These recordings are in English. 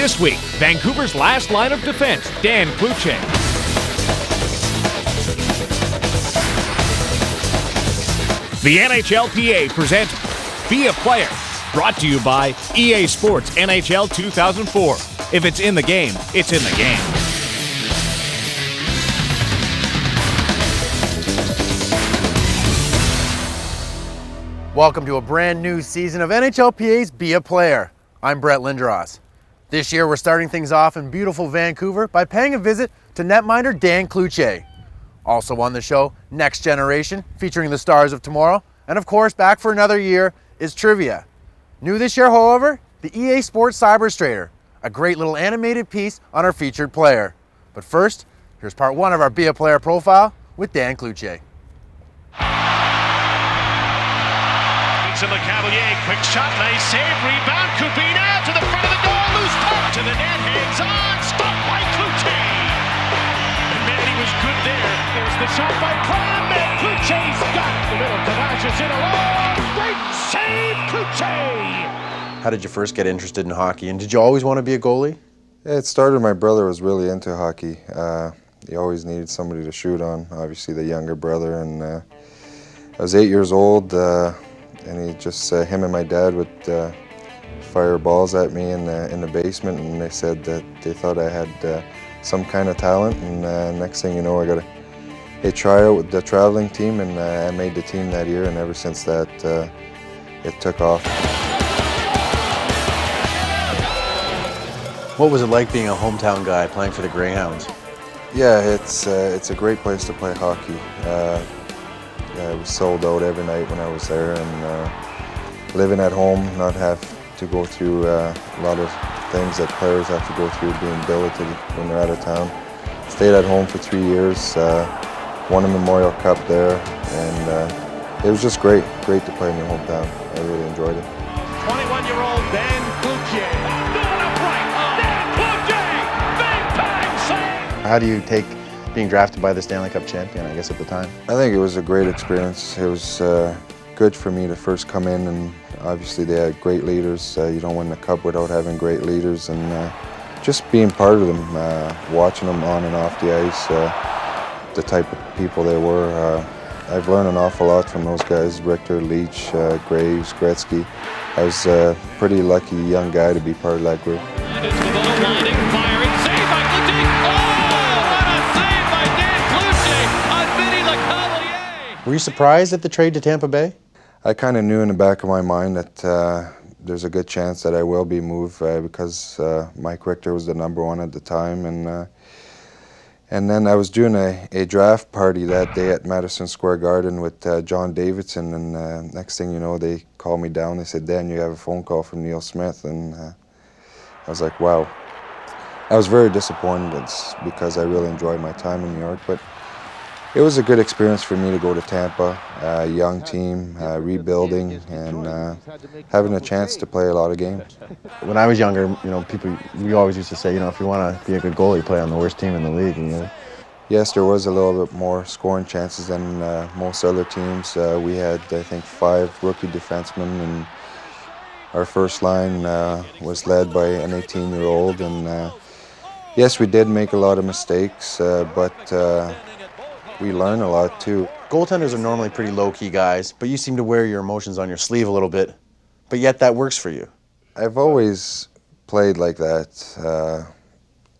This week, Vancouver's last line of defense, Dan Cloutier. The NHLPA presents Be a Player, brought to you by EA Sports NHL 2004. If it's in the game, it's in the game. Welcome to a brand new season of NHLPA's Be a Player. I'm Brett Lindros. This year we're starting things off in beautiful Vancouver by paying a visit to netminder Dan Cloutier. Also on the show, Next Generation, featuring the stars of tomorrow. And of course, back for another year is Trivia. New this year, however, the EA Sports Cyberstrator, a great little animated piece on our featured player. But first, here's part one of our Be a Player profile with Dan Cloutier. To the Cavalier, quick shot, nice save, rebound, Kubina to the front of the goal, loose puck to the net, hands on, stopped by Cloutier. And man, he was good there. There's the shot by Clam, and Cloutier's got it. The middle, Kavach's in alone, great save, Cloutier. How did you first get interested in hockey, and did you always want to be a goalie? Yeah, it started, my brother was really into hockey. He always needed somebody to shoot on, obviously the younger brother, and I was 8 years old. And he just, him and my dad would fire balls at me in the basement, and they said that they thought I had some kind of talent. And next thing you know, I got a tryout with the traveling team, and I made the team that year. And ever since that, it took off. What was it like being a hometown guy playing for the Greyhounds? Yeah, it's a great place to play hockey. It was sold out every night when I was there, and living at home, not have to go through a lot of things that players have to go through being billeted when they're out of town. Stayed at home for 3 years, won a Memorial Cup there, and it was just great to play in your hometown. I really enjoyed it. 21-year-old Dan Cloutier, going upright, Dan Cloutier, big bang save. How do you take being drafted by the Stanley Cup Champion, I guess, at the time? I think it was a great experience. It was good for me to first come in, and obviously they had great leaders. You don't win the cup without having great leaders, and just being part of them, watching them on and off the ice, the type of people they were. I've learned an awful lot from those guys, Richter, Leach, Graves, Gretzky. I was a pretty lucky young guy to be part of that group. Were you surprised at the trade to Tampa Bay? I kind of knew in the back of my mind that there's a good chance that I will be moved because Mike Richter was the #1 at the time, and then I was doing a draft party that day at Madison Square Garden with John Davidson, and next thing you know, they called me down. They said, "Dan, you have a phone call from Neil Smith," and I was like, wow. I was very disappointed because I really enjoyed my time in New York, but it was a good experience for me to go to Tampa, a young team, rebuilding, and having a chance to play a lot of games. When I was younger, we always used to say, if you want to be a good goalie, play on the worst team in the league. Yes, there was a little bit more scoring chances than most other teams. We had, I think, 5 rookie defensemen, and our first line was led by an 18-year-old. And yes, we did make a lot of mistakes, but we learn a lot too. Goaltenders are normally pretty low-key guys, but you seem to wear your emotions on your sleeve a little bit, but yet that works for you. I've always played like that,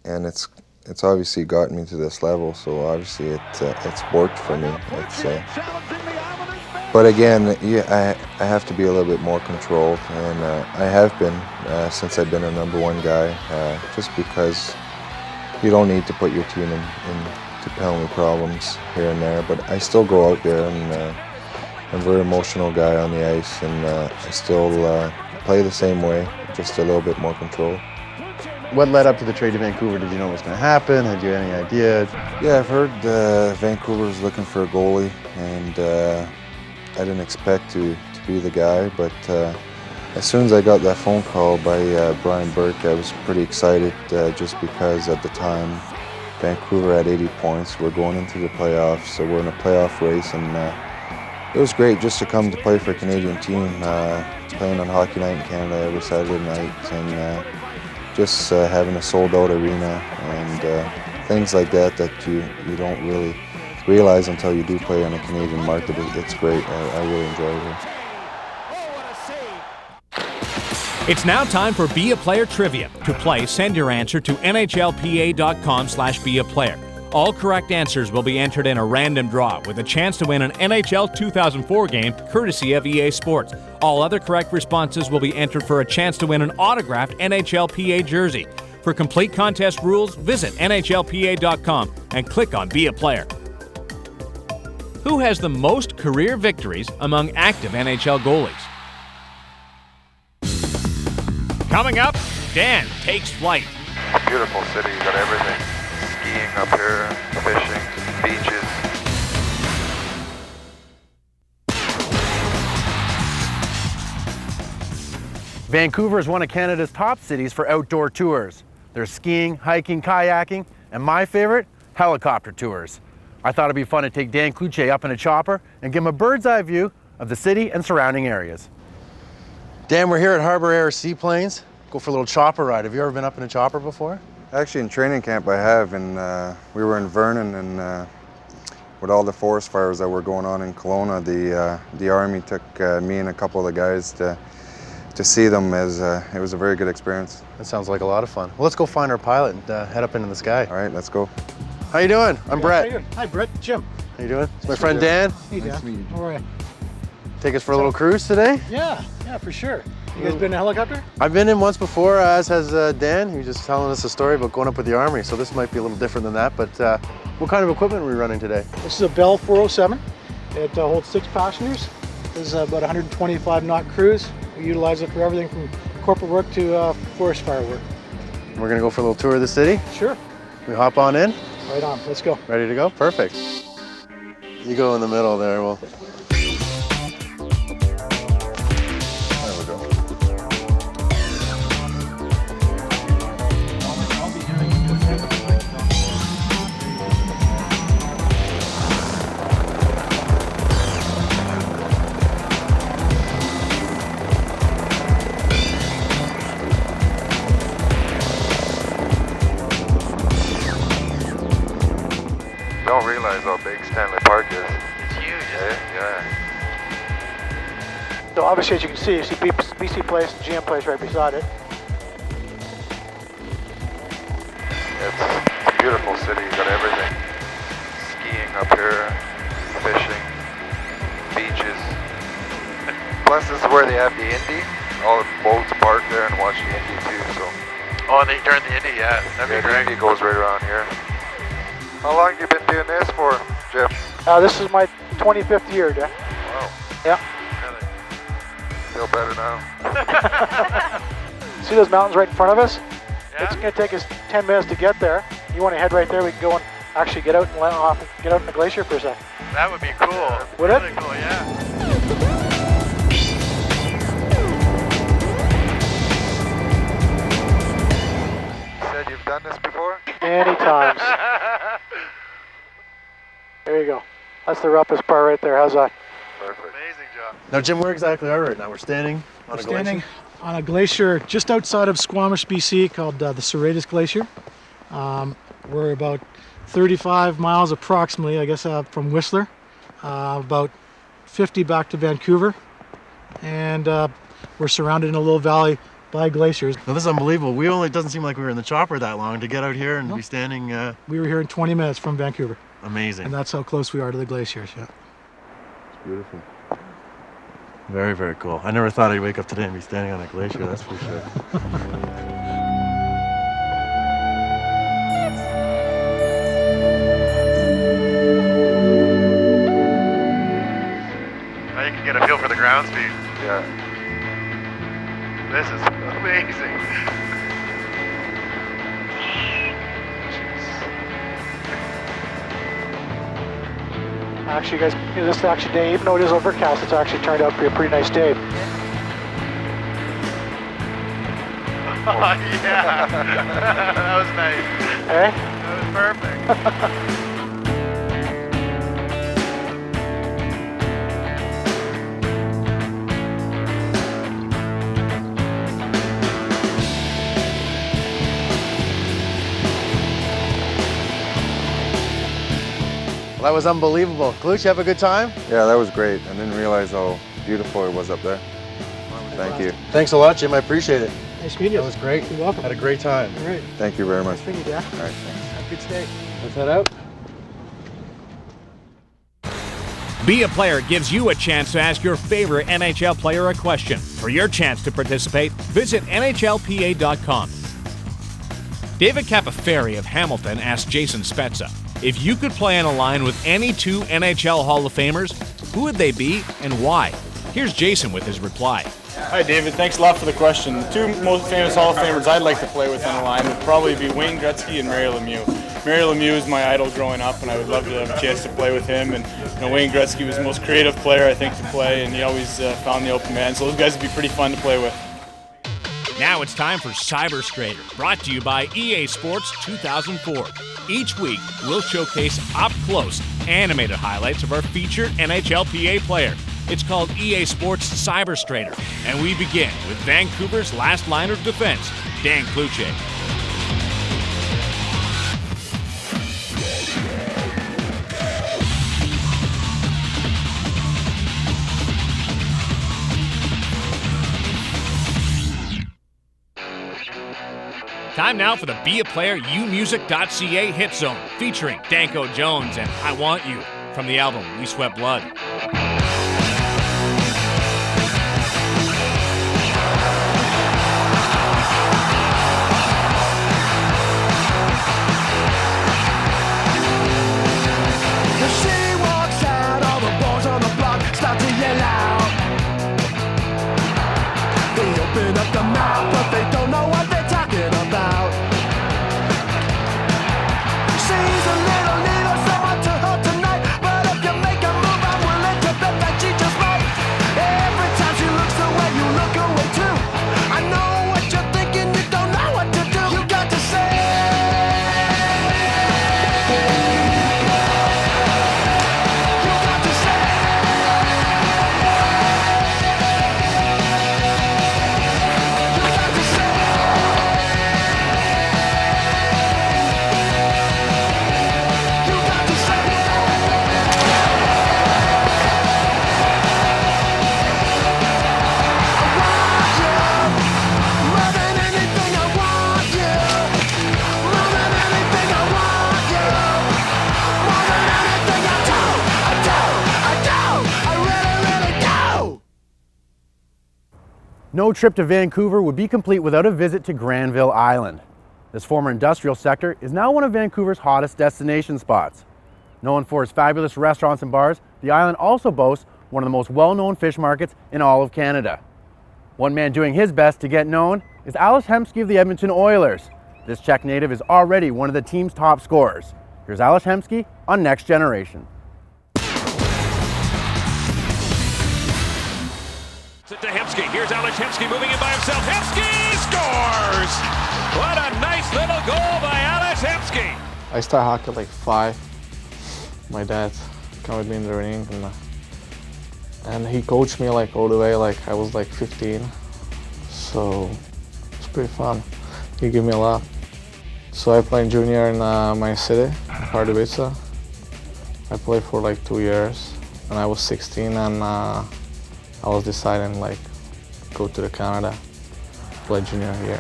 and it's obviously gotten me to this level, so obviously it's worked for me. But again, I have to be a little bit more controlled, and I have been since I've been a #1 guy, just because you don't need to put your team into penalty problems here and there, but I still go out there, and I'm a very emotional guy on the ice, and I still play the same way, just a little bit more control. What led up to the trade to Vancouver? Did you know what was going to happen? Had you any idea? Yeah, I've heard Vancouver was looking for a goalie, and I didn't expect to be the guy, but as soon as I got that phone call by Brian Burke, I was pretty excited just because at the time Vancouver had 80 points. We're going into the playoffs, so we're in a playoff race, and it was great just to come to play for a Canadian team, playing on Hockey Night in Canada every Saturday night, and just having a sold-out arena and things like that you don't really realize until you do play on a Canadian market. It's great. I really enjoy it here. It's now time for Be a Player Trivia. To play, send your answer to NHLPA.com/beaplayer. All correct answers will be entered in a random draw with a chance to win an NHL 2004 game courtesy of EA Sports. All other correct responses will be entered for a chance to win an autographed NHLPA jersey. For complete contest rules, visit NHLPA.com and click on Be a Player. Who has the most career victories among active NHL goalies? Coming up, Dan takes flight. Beautiful city, you got everything. Skiing up here, fishing, beaches. Vancouver is one of Canada's top cities for outdoor tours. There's skiing, hiking, kayaking, and my favorite, helicopter tours. I thought it'd be fun to take Dan Cloutier up in a chopper and give him a bird's eye view of the city and surrounding areas. Dan, we're here at Harbor Air Seaplanes. Go for a little chopper ride. Have you ever been up in a chopper before? Actually, in training camp I have, and we were in Vernon, and with all the forest fires that were going on in Kelowna, the Army took me and a couple of the guys to see them. As it was a very good experience. That sounds like a lot of fun. Well, let's go find our pilot and head up into the sky. All right, let's go. How you doing? I'm Brett. How you doing? Hi, Brett. Jim. How you doing? It's my friend Dan. Hey, Dan. Nice to meet you. How are you? Take us for a little cruise today? Yeah, for sure. You guys been in a helicopter? I've been in once before, as has Dan. He was just telling us a story about going up with the Army, so this might be a little different than that, but what kind of equipment are we running today? This is a Bell 407. It holds 6 passengers. This is about a 125 knot cruise. We utilize it for everything from corporate work to forest fire work. We're gonna go for a little tour of the city? Sure. We hop on in? Right on, let's go. Ready to go? Perfect. You go in the middle there, well. There we go. Don't realize how big Stanley Park is. It's huge, isn't it? Yeah. So obviously, as you can see, you see BC Place and GM Place right beside it. It's a beautiful city, you got everything. Skiing up here, fishing, beaches. Plus this is where they have the Indy. All the boats park there and watch the Indy too, so. Oh, and they turned the Indy, yeah. That'd be The great. Indy goes right around here. How long have you been doing this for, Jeff? This is my 25th year, Jeff. Wow, Yeah. Really. feel better now. See those mountains right in front of us? Yeah? It's going to take us 10 minutes to get there. You want to head right there, we can go and actually get out and let off and get out in the glacier for a second. That would be cool. Would it? Really cool, yeah. You said you've done this before? Many times. There you go. That's the roughest part right there. How's that? Perfect. Amazing job. Now, Jim, where exactly are we right now? We're standing on a glacier? Standing on a glacier just outside of Squamish, BC, called the Serratus Glacier. We're about 35 miles approximately, I guess, from Whistler, about 50 back to Vancouver, and we're surrounded in a little valley by glaciers. Now, this is unbelievable. It doesn't seem like we were in the chopper that long to get out here and be standing. We were here in 20 minutes from Vancouver, Amazing. and that's how close we are to the glaciers. Yeah. Beautiful. Very, very cool. I never thought I'd wake up today and be standing on a glacier, that's for sure. Now you can get a feel for the ground speed. Yeah. This is amazing. Actually, guys, this actually day, even though it is overcast, it's actually turned out to be a pretty nice day. Oh, yeah. That was nice. Eh? That was perfect. That was unbelievable. Cloutier, have a good time? Yeah, that was great. I didn't realize how beautiful it was up there. Thank you. Thanks a lot, Jim. I appreciate it. Nice meeting you. That was great. You're welcome. Had a great time. All right. Thank you very much. Nice meeting you, Jack. All right, thanks. Have a good stay. Let's head out. Be a Player gives you a chance to ask your favorite NHL player a question. For your chance to participate, visit NHLPA.com. David Capaferi of Hamilton asked Jason Spezza, if you could play on a line with any two NHL Hall of Famers, who would they be and why? Here's Jason with his reply. Hi David, thanks a lot for the question. The two most famous Hall of Famers I'd like to play with on the line would probably be Wayne Gretzky and Mario Lemieux. Mario Lemieux is my idol growing up, and I would love to have a chance to play with him. And Wayne Gretzky was the most creative player I think to play, and he always found the open man. So those guys would be pretty fun to play with. Now it's time for Cyber Strader, brought to you by EA Sports 2004. Each week, we'll showcase up-close, animated highlights of our featured NHLPA player. It's called EA Sports Cyber Strader, and we begin with Vancouver's last line of defense, Dan Cloutier. Time now for the Be a Player umusic.ca hit zone, featuring Danko Jones and I Want You from the album We Sweat Blood. She walks out, all the boys on the block start to yell out. They open up the mouth, but they don't know what they're talking about. She's a little someone to hold tonight, but if you make a move, I'm willing to bet that she just might. Every time she looks away, you look away too. I know what you're thinking, you don't know what to do. You got to say. No trip to Vancouver would be complete without a visit to Granville Island. This former industrial sector is now one of Vancouver's hottest destination spots. Known for its fabulous restaurants and bars, the island also boasts one of the most well-known fish markets in all of Canada. One man doing his best to get known is Alex Hemsky of the Edmonton Oilers. This Czech native is already one of the team's top scorers. Here's Alex Hemsky on Next Generation. To Hemsky. Here's Alex Hemsky moving in by himself. Hemsky scores! What a nice little goal by Alex Hemsky. I started hockey at like 5. My dad came with me in the ring, and he coached me like all the way like I was like 15. So it's pretty fun. He gave me a lot. So I played junior in my city, Pardubice. I played for like 2 years, and I was 16, and I was deciding like go to Canada, play junior here.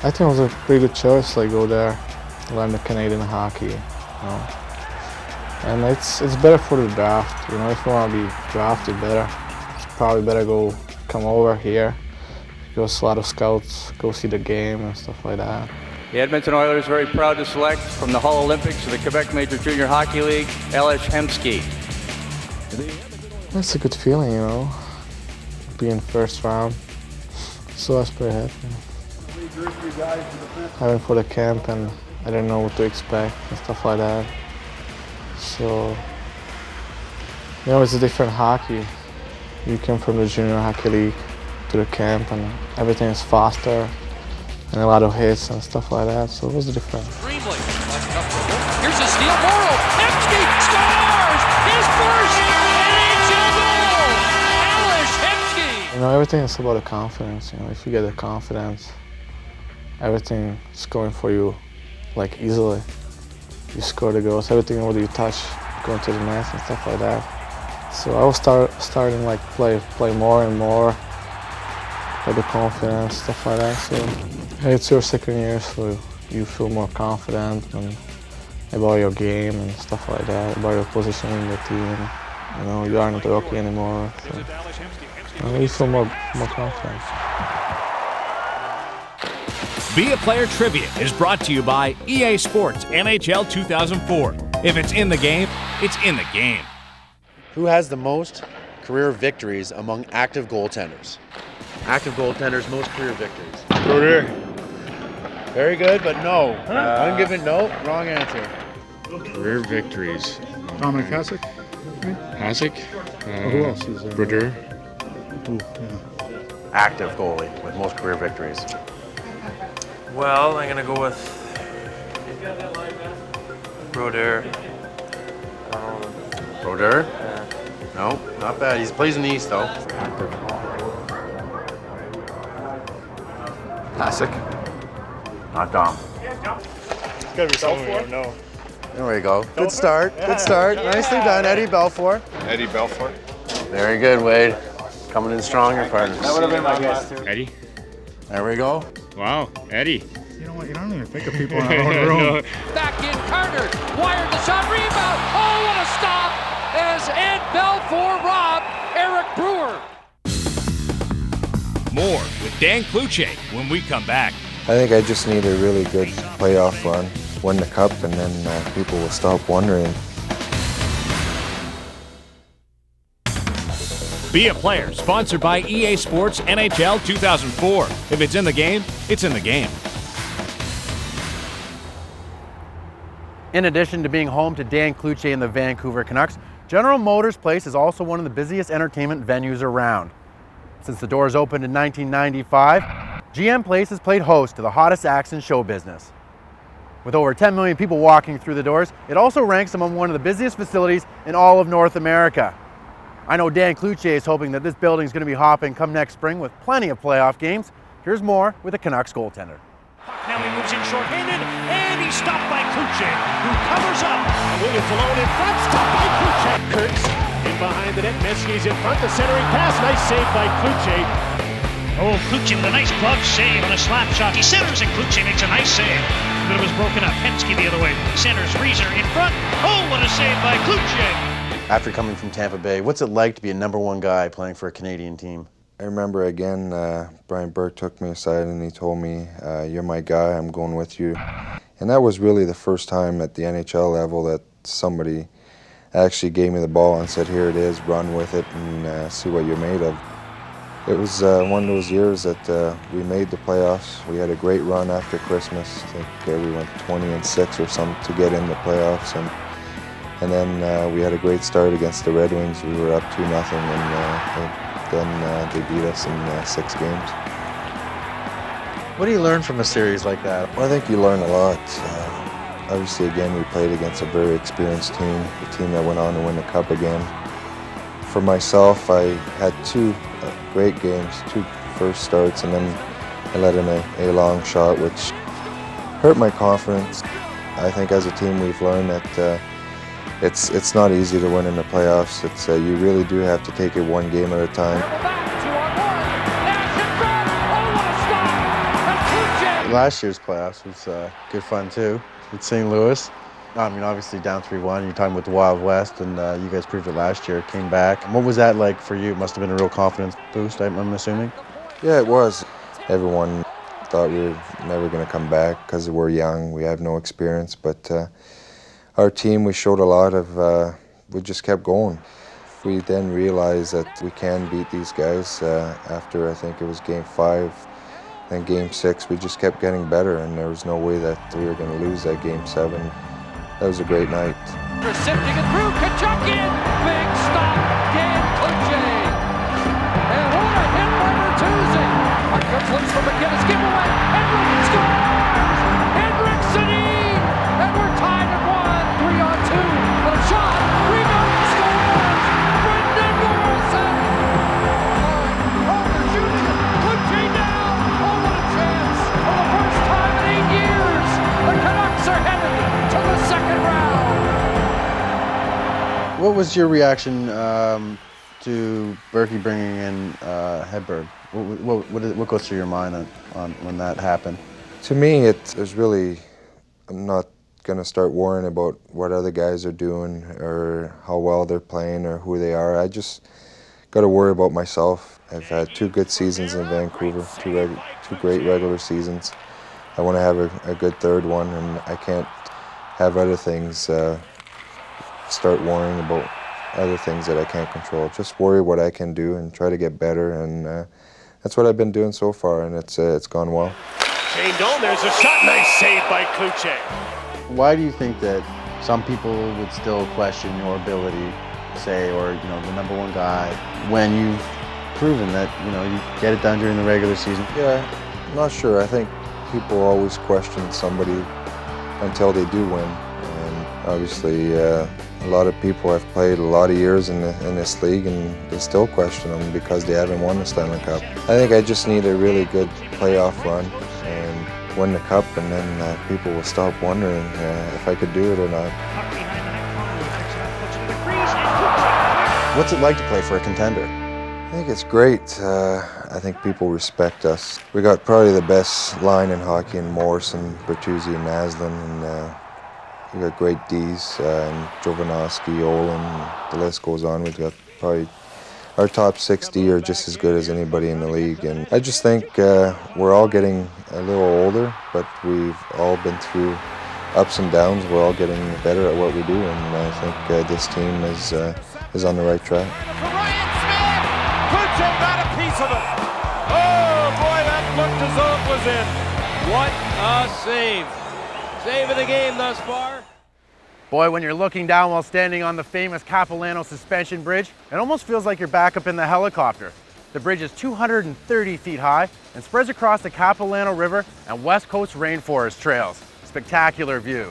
I think it was a pretty good choice, like go there, learn the Canadian hockey, you know. And it's better for the draft, you know. If you want to be drafted better, it's probably better come over here, because a lot of scouts go see the game and stuff like that. The Edmonton Oilers are very proud to select from the Hull Olympics to the Quebec Major Junior Hockey League, Alex Hemsky. It's a good feeling, you know, being first round. So I was pretty happy. I went for the camp and I didn't know what to expect and stuff like that. So, you know, it's a different hockey. You come from the junior hockey league to the camp and everything is faster and a lot of hits and stuff like that. So it was different. Here's a steal. Morrow. Hemsky scores! His first NHL goal! Alex Hemsky! You know, everything is about the confidence. You know, if you get the confidence, everything is going for you like easily. you score the goals. Everything what you touch going to the net and stuff like that. So I was starting like play more and more, with the confidence, stuff like that. So it's your second year, so you feel more confident and about your game and stuff like that, about your position in the team. You know, you aren't a rookie anymore, so you feel more confident. Be a Player Trivia is brought to you by EA Sports NHL 2004. If it's in the game, it's in the game. Who has the most career victories among active goaltenders? Active goaltenders, most career victories. Cloutier. Very good, but no. I'm giving no. Wrong answer. Career victories. Dominic Hasek. Hasek. Who else is there? Brodeur. Active goalie with most career victories. Well, I'm gonna go with Brodeur. Brodeur? No, not bad. He plays in the East though. Classic. Not Dom. It's gotta be someone we don't know. There we go. Good start. Good start. Nicely done, Eddie Belfour. Eddie Belfour. Very good, Wade. Coming in strong, your partners. That would have been my guess too. Eddie. There we go. Wow, Eddie. You know what? You don't even think of people in our own room. Back in, Carter wired the shot, rebound. Oh, what a stop as Ed Belfour robbed Eric Brewer. More with Dan Cloutier when we come back. I think I just need a really good playoff run, win the cup, and then people will stop wondering. Be a Player, sponsored by EA Sports NHL 2004. If it's in the game, it's in the game. In addition to being home to Dan Cloutier and the Vancouver Canucks, General Motors Place is also one of the busiest entertainment venues around. Since the doors opened in 1995, GM Place has played host to the hottest acts in show business. With over 10 million people walking through the doors, it also ranks among one of the busiest facilities in all of North America. I know Dan Cloutier is hoping that this building is going to be hopping come next spring with plenty of playoff games. Here's more with the Canucks goaltender. Now he moves in short-handed, and he's stopped by Cloutier, who covers up. Williams alone in front, stopped by Cloutier. Kurtz in behind the net, Hemsky's in front, the centering pass, nice save by Cloutier. Oh, Cloutier with a nice glove save and a slap shot. He centers and Cloutier makes a nice save. But it was broken up. Hemsky the other way. Centers, Reeser in front. Oh, what a save by Cloutier. After coming from Tampa Bay, what's it like to be a #1 guy playing for a Canadian team? I remember again, Brian Burke took me aside and he told me, you're my guy, I'm going with you. And that was really the first time at the NHL level that somebody actually gave me the ball and said, here it is, run with it and see what you're made of. It was one of those years that we made the playoffs. We had a great run after Christmas. I think we went 20-6 or something to get in the playoffs. And then we had a great start against the Red Wings. We were up 2-0 and then they beat us in 6 games. What do you learn from a series like that? Well, I think you learn a lot. Obviously, again, we played against a very experienced team, the team that went on to win the Cup again. For myself, I had 2 great games, 2 first starts, and then I let in a long shot, which hurt my confidence. I think as a team we've learned that it's not easy to win in the playoffs. It's you really do have to take it one game at a time. Last year's playoffs was good fun too with St. Louis. I mean, obviously down 3-1. You're talking about the Wild West, and you guys proved it last year. Came back. What was that like for you? It must have been a real confidence boost, I'm assuming. Yeah, it was. Everyone thought we were never going to come back because we're young. We have no experience, but our team, we showed a lot of. We just kept going. We then realized that we can beat these guys. After I think it was Game 5. Then Game 6, we just kept getting better, and there was no way that we were going to lose that Game 7. That was a great night. Sifting it through, Kachuk in, big stop, Dan Cloutier. And what a hit by Bertuzzi. Puck comes loose from McGinnis, giveaway, Hendrick scores! Hendrickson in, and we're tied at 1, 3-on-2. The shot, rebound, scores! Brendan Morrison! Carter shoots it, Cloutier down, oh what a chance! For the first time in 8 years, the Canucks are headed to the second round. What was your reaction to Berkey bringing in Hedberg? What goes through your mind on when that happened? To me, there's really, I'm not going to start worrying about what other guys are doing or how well they're playing or who they are. I just got to worry about myself. I've had 2 good seasons in Vancouver, 2 great regular seasons. I want to have a good 3rd one, and I can't have other things start worrying about other things that I can't control. Just worry what I can do and try to get better, and that's what I've been doing so far, and it's gone well. Shane Doan, there's a shot. Nice save by Cloutier. Why do you think that some people would still question your ability, say, or the number 1 guy, when you've proven that you get it done during the regular season? Yeah, I'm not sure. I think people always question somebody until they do win, and obviously a lot of people have played a lot of years in this league, and they still question them because they haven't won the Stanley Cup. I think I just need a really good playoff run and win the Cup, and then people will stop wondering if I could do it or not. What's it like to play for a contender? I think it's great. I think people respect us. We got probably the best line in hockey in Morrison, Bertuzzi, and Naslin, and we got great Ds, and Jovanovski, Olin, the list goes on. We've got probably our top 6D are just as good as anybody in the league, and I just think we're all getting a little older, but we've all been through ups and downs. We're all getting better at what we do, and I think this team is on the right track. Cloutier got a piece of it. Oh boy, that looked as though it was in. What a save. Save of the game thus far. Boy, when you're looking down while standing on the famous Capilano Suspension Bridge, it almost feels like you're back up in the helicopter. The bridge is 230 feet high and spreads across the Capilano River and West Coast rainforest trails. Spectacular view.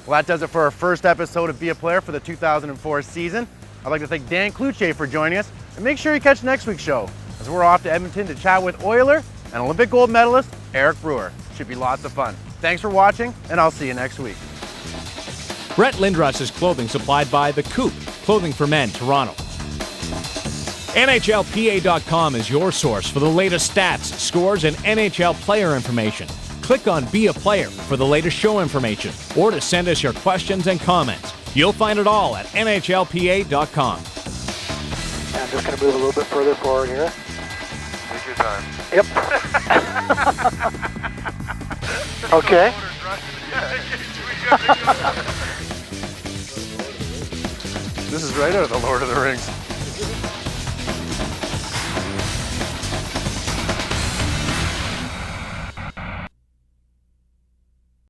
Well, that does it for our first episode of Be a Player for the 2004 season. I'd like to thank Dan Cloutier for joining us, and make sure you catch next week's show, as we're off to Edmonton to chat with Oiler and Olympic gold medalist Eric Brewer. Should be lots of fun. Thanks for watching, and I'll see you next week. Brett Lindros' clothing supplied by The Coop, Clothing for Men, Toronto. NHLPA.com is your source for the latest stats, scores, and NHL player information. Click on Be a Player for the latest show information, or to send us your questions and comments. You'll find it all at NHLPA.com. I'm just going to move a little bit further forward here. Take your time. Yep. Okay. This is right out of the Lord of the Rings.